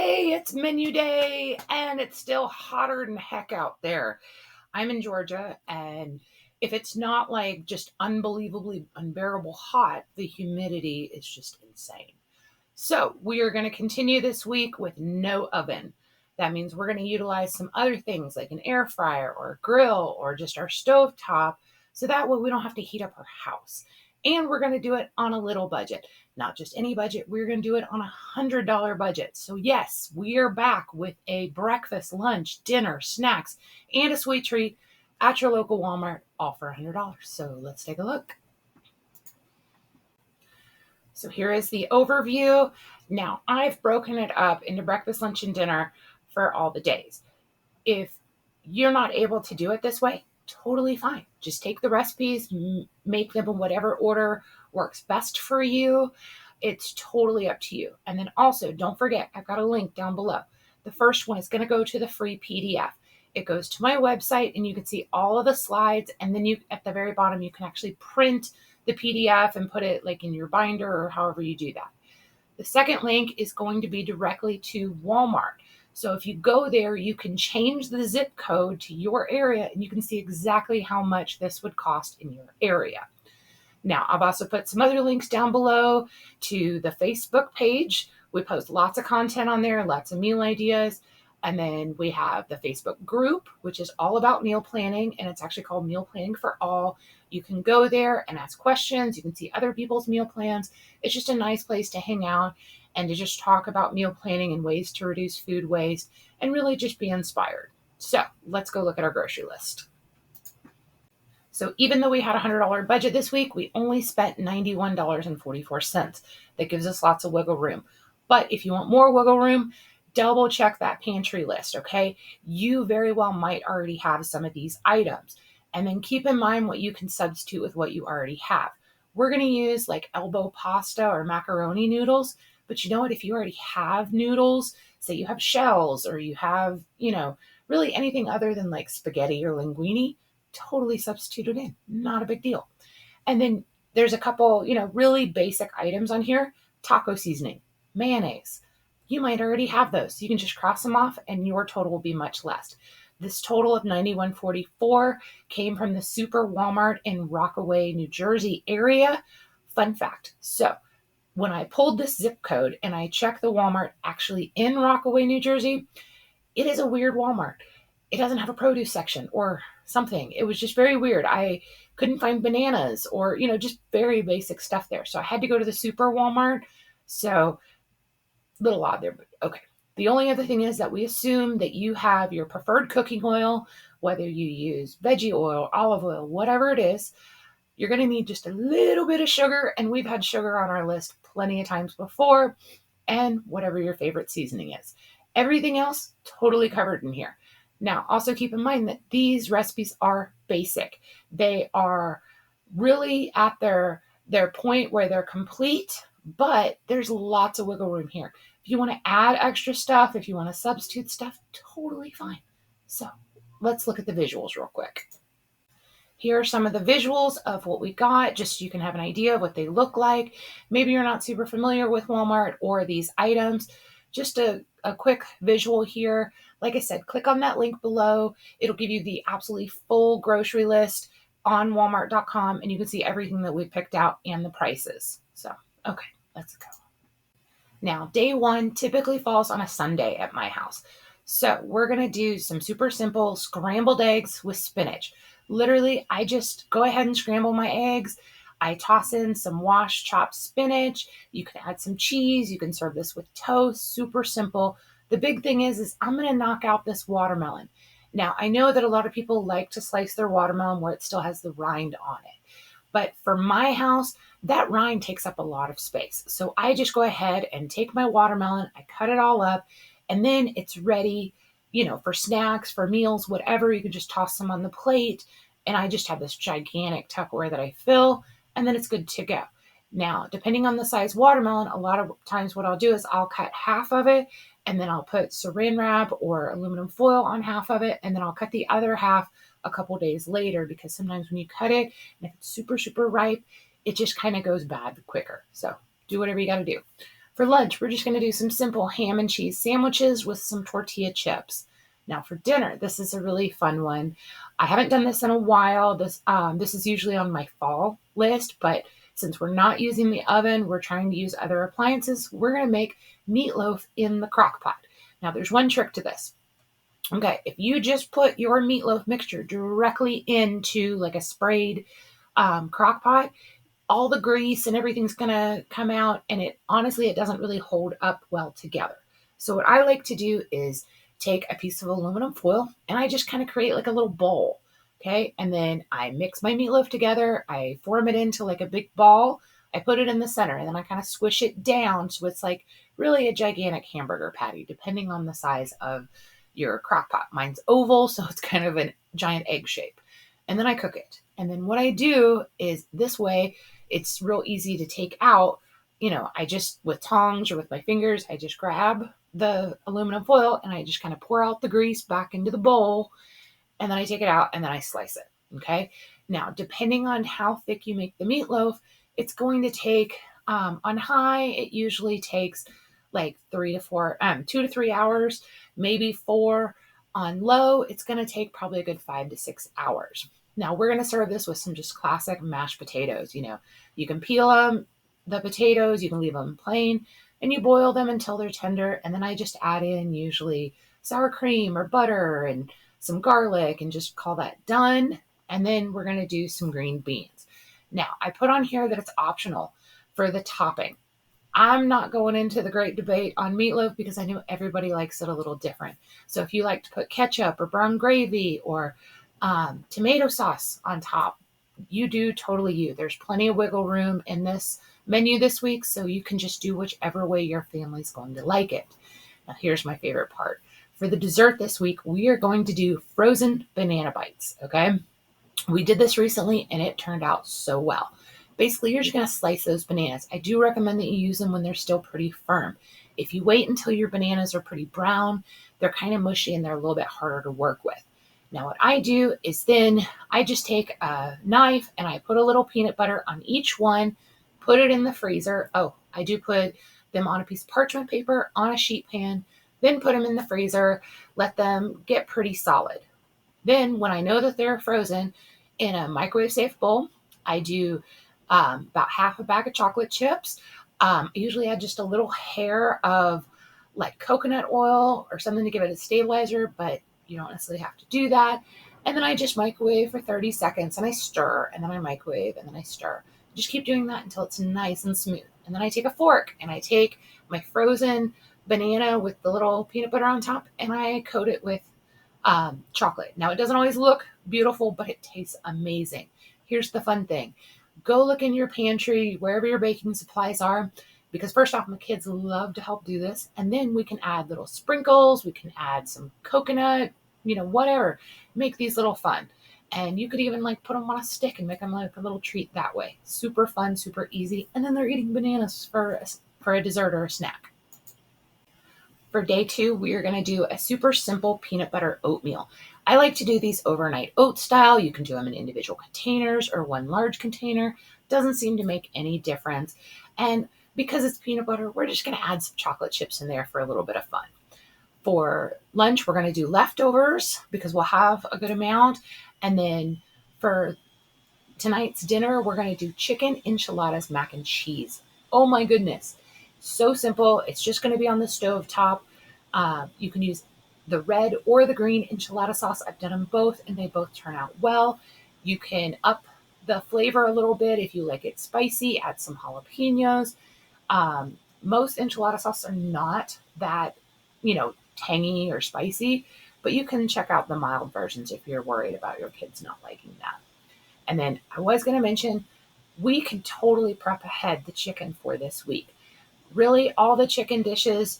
Hey, it's menu day, and it's still hotter than heck out there. I'm in Georgia, and if it's not like just unbelievably unbearable hot, the humidity is just insane. So, we are going to continue this week with no oven. That means we're going to utilize some other things like an air fryer or a grill or just our stove top, so that way we don't have to heat up our house. And we're going to do it on a little budget. Not just any budget, we're going to do it on $100 budget. So yes, we are back with a breakfast, lunch, dinner, snacks, and a sweet treat at your local Walmart, all for $100. So let's take a look. So here is the overview. Now, I've broken it up into breakfast, lunch, and dinner for all the days. If you're not able to do it this way, totally fine. Just take the recipes, make them in whatever order works best for you. It's totally up to you. And then also, don't forget, I've got a link down below. The first one is going to go to the free PDF. It goes to my website, and you can see all of the slides. And then at the very bottom, you can actually print the PDF and put it like in your binder or however you do that. The second link is going to be directly to Walmart. So if you go there, you can change the zip code to your area, and you can see exactly how much this would cost in your area. Now, I've also put some other links down below to the Facebook page. We post lots of content on there, lots of meal ideas. And then we have the Facebook group, which is all about meal planning, and it's actually called Meal Planning for All. You can go there and ask questions. You can see other people's meal plans. It's just a nice place to hang out and to just talk about meal planning and ways to reduce food waste and really just be inspired. So let's go look at our grocery list. So even though we had a $100 budget this week, we only spent $91.44. That gives us lots of wiggle room. But if you want more wiggle room, double check that pantry list, okay? You very well might already have some of these items. And then keep in mind what you can substitute with what you already have. We're going to use like elbow pasta or macaroni noodles. But you know what? If you already have noodles, say you have shells or you have, really anything other than like spaghetti or linguine, totally substitute it in. Not a big deal. And then there's a couple, really basic items on here. Taco seasoning, mayonnaise. You might already have those. You can just cross them off and your total will be much less. This total of $91.44 came from the Super Walmart in Rockaway, New Jersey area. Fun fact. So when I pulled this zip code and I checked the Walmart actually in Rockaway, New Jersey, it is a weird Walmart. It doesn't have a produce section or something. It was just very weird. I couldn't find bananas or, just very basic stuff there. So I had to go to the Super Walmart. So a little odd there, but okay. The only other thing is that we assume that you have your preferred cooking oil, whether you use veggie oil, olive oil, whatever it is. You're going to need just a little bit of sugar, and we've had sugar on our list plenty of times before, and whatever your favorite seasoning is. Everything else totally covered in here. Now, also keep in mind that these recipes are basic. They are really at their point where they're complete, but there's lots of wiggle room here. If you want to add extra stuff, if you want to substitute stuff, totally fine. So let's look at the visuals real quick. Here are some of the visuals of what we got, just so you can have an idea of what they look like. Maybe you're not super familiar with Walmart or these items. Just a quick visual here. Like I said, click on that link below. It'll give you the absolutely full grocery list on walmart.com, and you can see everything that we picked out and the prices. So, okay, let's go. Now, day one typically falls on a Sunday at my house. So we're going to do some super simple scrambled eggs with spinach. Literally, I just go ahead and scramble my eggs. I toss in some washed chopped spinach. You can add some cheese. You can serve this with toast. Super simple. The big thing is I'm going to knock out this watermelon. Now, I know that a lot of people like to slice their watermelon where it still has the rind on it. But for my house, that rind takes up a lot of space. So I just go ahead and take my watermelon, I cut it all up, and then it's ready, for snacks, for meals, whatever. You can just toss them on the plate. And I just have this gigantic Tupperware that I fill, and then it's good to go. Now, depending on the size watermelon, a lot of times what I'll do is I'll cut half of it, and then I'll put saran wrap or aluminum foil on half of it, and then I'll cut the other half a couple days later, because sometimes when you cut it, and if it's super, super ripe, it just kind of goes bad quicker. So do whatever you got to do. For lunch, we're just going to do some simple ham and cheese sandwiches with some tortilla chips. Now for dinner, this is a really fun one. I haven't done this in a while. This is usually on my fall list, but since we're not using the oven, we're trying to use other appliances. We're going to make meatloaf in the crock pot. Now there's one trick to this. Okay, if you just put your meatloaf mixture directly into like a sprayed crock pot, all the grease and everything's gonna come out, and it doesn't really hold up well together. So what I like to do is take a piece of aluminum foil and I just kind of create like a little bowl. Okay, and then I mix my meatloaf together, I form it into like a big ball, I put it in the center, and then I kind of squish it down so it's like really a gigantic hamburger patty, depending on the size of your crock pot. Mine's oval, so it's kind of a giant egg shape. And then I cook it. And then what I do is this way, it's real easy to take out. I just, with tongs or with my fingers, I just grab the aluminum foil and I just kind of pour out the grease back into the bowl. And then I take it out and then I slice it. Okay. Now, depending on how thick you make the meatloaf, it's going to take, on high, it usually takes like 2 to 3 hours, maybe 4. On low, it's going to take probably a good 5 to 6 hours. Now we're going to serve this with some just classic mashed potatoes. You can peel them, the potatoes, you can leave them plain, and you boil them until they're tender. And then I just add in usually sour cream or butter and some garlic and just call that done. And then we're going to do some green beans. Now I put on here that it's optional for the topping. I'm not going into the great debate on meatloaf because I know everybody likes it a little different. So if you like to put ketchup or brown gravy or tomato sauce on top, you do totally you. There's plenty of wiggle room in this menu this week, so you can just do whichever way your family's going to like it. Now here's my favorite part. For the dessert this week, we are going to do frozen banana bites, okay? We did this recently and it turned out so well. Basically, you're just going to slice those bananas. I do recommend that you use them when they're still pretty firm. If you wait until your bananas are pretty brown, they're kind of mushy and they're a little bit harder to work with. Now, what I do is then I just take a knife and I put a little peanut butter on each one, put it in the freezer. Oh, I do put them on a piece of parchment paper on a sheet pan, then put them in the freezer, let them get pretty solid. Then, when I know that they're frozen, in a microwave safe bowl, I do about half a bag of chocolate chips. I usually add just a little hair of like coconut oil or something to give it a stabilizer, but you don't necessarily have to do that. And then I just microwave for 30 seconds and I stir, and then I microwave and then I stir. Just keep doing that until it's nice and smooth. And then I take a fork and I take my frozen banana with the little peanut butter on top and I coat it with chocolate. Now, it doesn't always look beautiful, but it tastes amazing. Here's the fun thing. Go look in your pantry, wherever your baking supplies are, because first off, my kids love to help do this. And then we can add little sprinkles. We can add some coconut, whatever. Make these little fun. And you could even like put them on a stick and make them like a little treat that way. Super fun, super easy. And then they're eating bananas for a dessert or a snack. For day 2, we are going to do a super simple peanut butter oatmeal. I like to do these overnight oat style. You can do them in individual containers or one large container. Doesn't seem to make any difference. And because it's peanut butter, we're just going to add some chocolate chips in there for a little bit of fun. For lunch, we're going to do leftovers because we'll have a good amount. And then for tonight's dinner, we're going to do chicken enchiladas mac and cheese. Oh my goodness. So simple. It's just going to be on the stove top. You can use the red or the green enchilada sauce. I've done them both and they both turn out well. You can up the flavor a little bit if you like it spicy, add some jalapenos. Most enchilada sauce are not that, tangy or spicy, but you can check out the mild versions if you're worried about your kids not liking that. And then I was going to mention, we can totally prep ahead the chicken for this week. Really, all the chicken dishes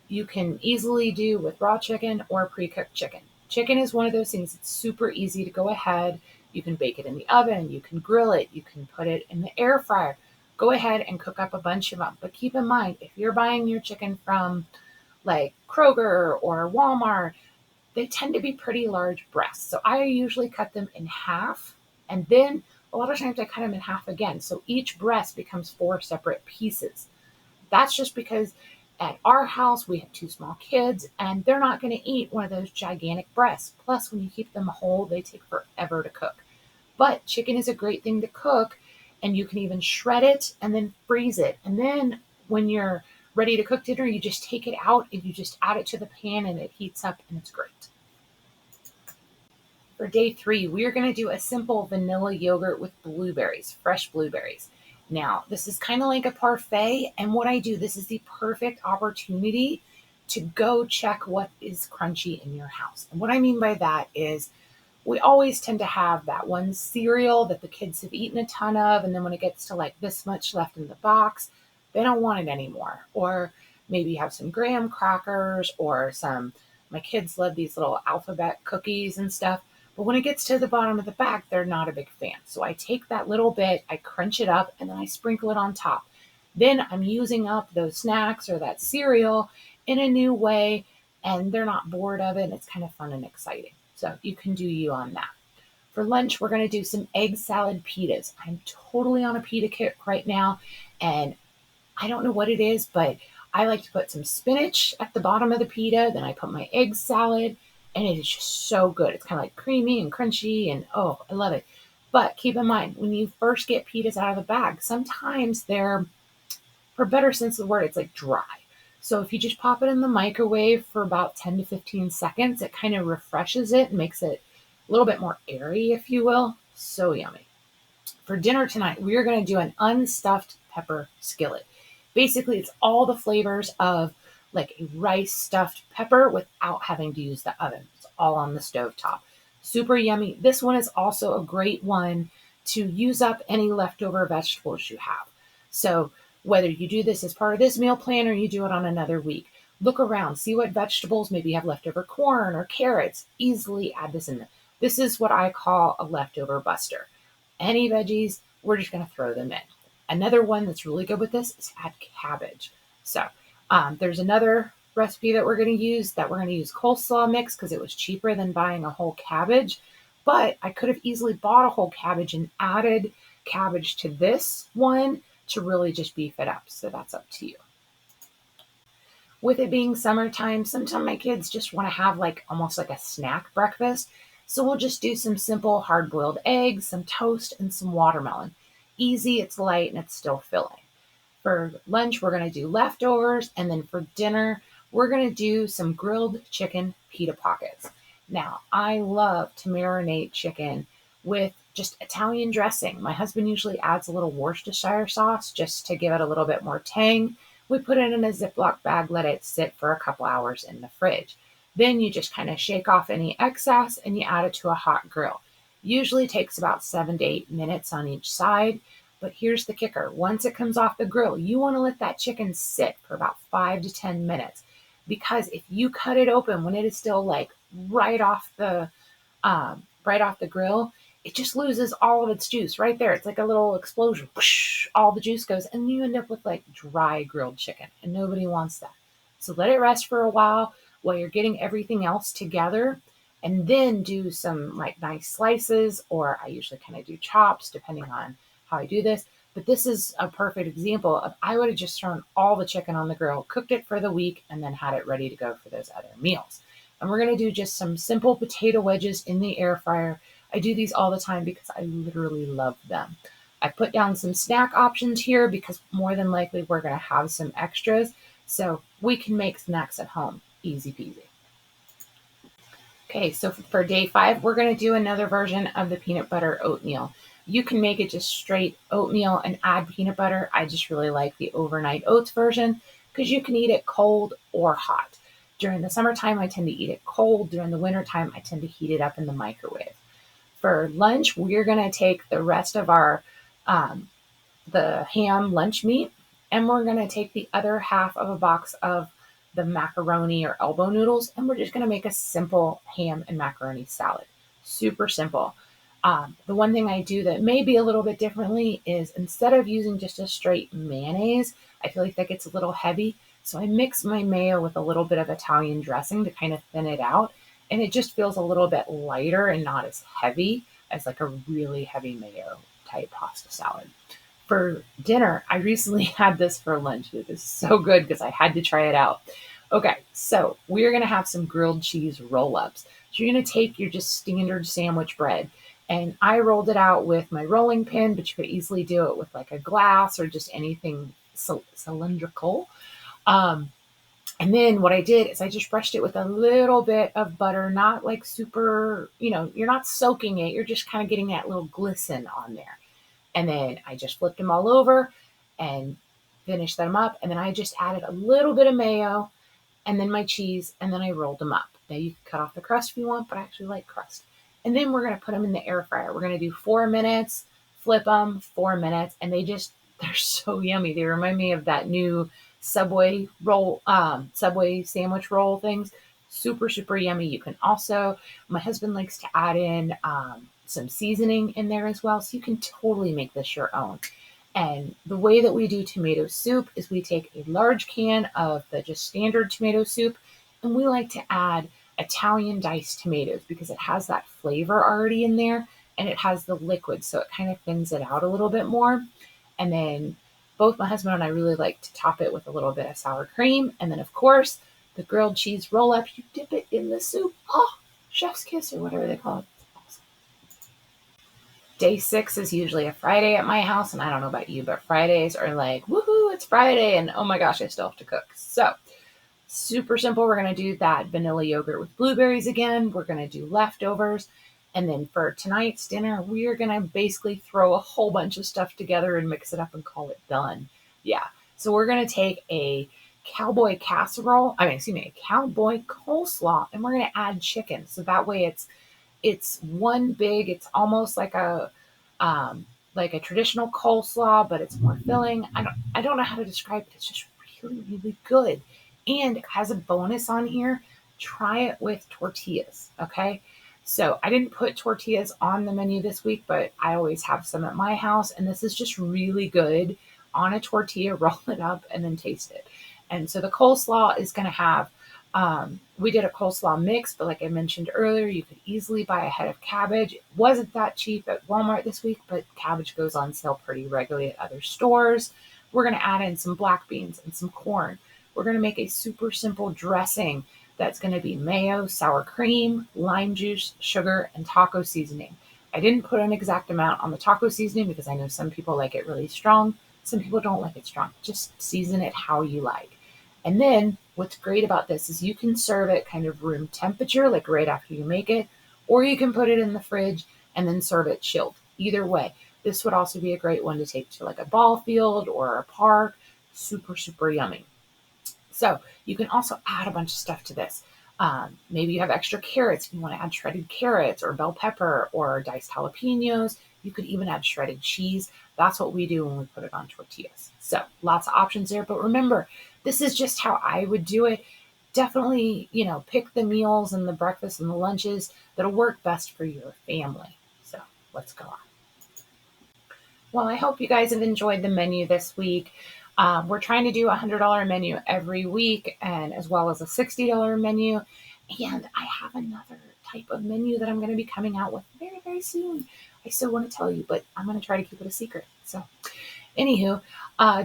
you can easily do with raw chicken or pre-cooked chicken. Chicken is one of those things that's super easy to go ahead. You can bake it in the oven, you can grill it, you can put it in the air fryer. Go ahead and cook up a bunch of them. But keep in mind, if you're buying your chicken from like Kroger or Walmart, they tend to be pretty large breasts. So I usually cut them in half, and then a lot of times I cut them in half again. So each breast becomes 4 separate pieces. That's just because at our house we have two small kids and they're not going to eat one of those gigantic breasts. Plus, when you keep them whole, they take forever to cook. But chicken is a great thing to cook, and you can even shred it and then freeze it. And then when you're ready to cook dinner, you just take it out and you just add it to the pan and it heats up and it's great. For day 3, we are going to do a simple vanilla yogurt with blueberries, fresh blueberries. Now, this is kind of like a parfait, and what I do, this is the perfect opportunity to go check what is crunchy in your house. And what I mean by that is we always tend to have that one cereal that the kids have eaten a ton of, and then when it gets to like this much left in the box, they don't want it anymore. Or maybe have some graham crackers or some, my kids love these little alphabet cookies and stuff. But when it gets to the bottom of the bag, they're not a big fan. So I take that little bit, I crunch it up, and then I sprinkle it on top. Then I'm using up those snacks or that cereal in a new way, and they're not bored of it. And it's kind of fun and exciting. So you can do you on that. For lunch, we're going to do some egg salad pitas. I'm totally on a pita kick right now, and I don't know what it is, but I like to put some spinach at the bottom of the pita. Then I put my egg salad, and it is just so good. It's kind of like creamy and crunchy, and oh, I love it. But keep in mind, when you first get pitas out of the bag, sometimes they're, for a better sense of the word, it's like dry. So if you just pop it in the microwave for about 10 to 15 seconds, it kind of refreshes it and makes it a little bit more airy, if you will. So yummy. For dinner tonight, we are going to do an unstuffed pepper skillet. Basically, it's all the flavors of like a rice stuffed pepper without having to use the oven. It's all on the stove top. Super yummy. This one is also a great one to use up any leftover vegetables you have. So whether you do this as part of this meal plan or you do it on another week, look around, see what vegetables, maybe you have leftover corn or carrots, easily add this in there. This is what I call a leftover buster. Any veggies, we're just going to throw them in. Another one that's really good with this is add cabbage. So there's another recipe that we're going to use coleslaw mix because it was cheaper than buying a whole cabbage. But I could have easily bought a whole cabbage and added cabbage to this one to really just beef it up. So that's up to you. With it being summertime, sometimes my kids just want to have like almost like a snack breakfast. So we'll just do some simple hard-boiled eggs, some toast, and some watermelon. Easy, it's light, and it's still filling. For lunch, we're going to do leftovers, and then for dinner, we're going to do some grilled chicken pita pockets. Now, I love to marinate chicken with just Italian dressing. My husband usually adds a little Worcestershire sauce just to give it a little bit more tang. We put it in a Ziploc bag, let it sit for a couple hours in the fridge. Then you just kind of shake off any excess and you add it to a hot grill. Usually takes about 7 to 8 minutes on each side. But here's the kicker. Once it comes off the grill, you want to let that chicken sit for about 5 to 10 minutes. Because if you cut it open when it is still like right off the grill, it just loses all of its juice right there. It's like a little explosion. Whoosh, all the juice goes, and you end up with like dry grilled chicken, and nobody wants that. So let it rest for a while you're getting everything else together, and then do some like nice slices, or I usually kind of do chops depending on how I do this. But this is a perfect example of I would have just thrown all the chicken on the grill, cooked it for the week, and then had it ready to go for those other meals. And we're going to do just some simple potato wedges in the air fryer. I do these all the time because I literally love them. I put down some snack options here because more than likely we're going to have some extras. So we can make snacks at home. Easy peasy. Okay, so for day 5, we're going to do another version of the peanut butter oatmeal. You can make it just straight oatmeal and add peanut butter. I just really like the overnight oats version because you can eat it cold or hot. During the summertime, I tend to eat it cold. During the wintertime, I tend to heat it up in the microwave. For lunch, we're going to take the rest of our the ham lunch meat, and we're going to take the other half of a box of the macaroni or elbow noodles, and we're just going to make a simple ham and macaroni salad. Super simple. The one thing I do that may be a little bit differently is instead of using just a straight mayonnaise, I feel like that gets a little heavy. So I mix my mayo with a little bit of Italian dressing to kind of thin it out. And it just feels a little bit lighter and not as heavy as like a really heavy mayo type pasta salad. for dinner, I recently had this for lunch. It is so good because I had to try it out. Okay, so we're gonna have some grilled cheese roll ups. So you're gonna take your just standard sandwich bread, and I rolled it out with my rolling pin, but you could easily do it with like a glass or just anything cylindrical. Um, and then what I did is I just brushed it with a little bit of butter, not like super, you're not soaking it, you're just kind of getting that little glisten on there. And then I just flipped them all over and finished them up. And then I just added a little bit of mayo and then my cheese, and then I rolled them up. Now you can cut off the crust if you want, but I actually like crust. And then we're going to put them in the air fryer. We're going to do 4 minutes, flip them, 4 minutes, and they're so yummy. They remind me of that new Subway roll, Subway sandwich roll things. Super, super yummy. You can also, my husband likes to add in some seasoning in there as well. So you can totally make this your own. And the way that we do tomato soup is we take a large can of the just standard tomato soup, and we like to add Italian diced tomatoes because it has that flavor already in there and it has the liquid. So it kind of thins it out a little bit more. And then both my husband and I really like to top it with a little bit of sour cream. And then, of course, the grilled cheese roll up, you dip it in the soup. Oh, chef's kiss or whatever they call it. Day 6 is usually a Friday at my house, and I don't know about you, but Fridays are like, woohoo, it's Friday, and oh my gosh, I still have to cook. So, super simple. We're going to do that vanilla yogurt with blueberries again. We're going to do leftovers. And then for tonight's dinner, we are going to basically throw a whole bunch of stuff together and mix it up and call it done. Yeah. So, we're going to take a cowboy casserole, a cowboy coleslaw, and we're going to add chicken. So that way it's almost like a traditional coleslaw, but it's more filling. I don't know how to describe it. It's just really, really good. And as a bonus on here, try it with tortillas. Okay. So I didn't put tortillas on the menu this week, but I always have some at my house. And this is just really good on a tortilla, roll it up and then taste it. And so the coleslaw is going to have we did a coleslaw mix, but like I mentioned earlier, you could easily buy a head of cabbage. It wasn't that cheap at Walmart this week, but cabbage goes on sale pretty regularly at other stores. We're going to add in some black beans and some corn. We're going to make a super simple dressing that's going to be mayo, sour cream, lime juice, sugar, and taco seasoning. I didn't put an exact amount on the taco seasoning because I know some people like it really strong. Some people don't like it strong. Just season it how you like. And then what's great about this is you can serve it kind of room temperature, like right after you make it, or you can put it in the fridge and then serve it chilled. Either way, this would also be a great one to take to like a ball field or a park. Super, super yummy. So you can also add a bunch of stuff to this. Maybe you have extra carrots. You want to add shredded carrots or bell pepper or diced jalapenos. You could even add shredded cheese. That's what we do when we put it on tortillas. So lots of options there. But remember, this is just how I would do it. Definitely, pick the meals and the breakfasts and the lunches that'll work best for your family. So let's go on. Well, I hope you guys have enjoyed the menu this week. We're trying to do a $100 menu every week, and as well as a $60 menu. And I have another type of menu that I'm going to be coming out with very, very soon. I still want to tell you, but I'm going to try to keep it a secret. So, anywho,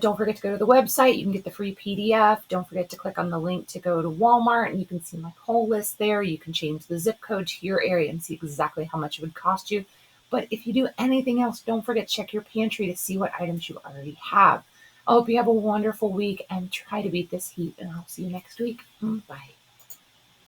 don't forget to go to the website. You can get the free PDF. Don't forget to click on the link to go to Walmart, and you can see my whole list there. You can change the zip code to your area and see exactly how much it would cost you. But if you do anything else, don't forget to check your pantry to see what items you already have. I hope you have a wonderful week and try to beat this heat, and I'll see you next week. Bye.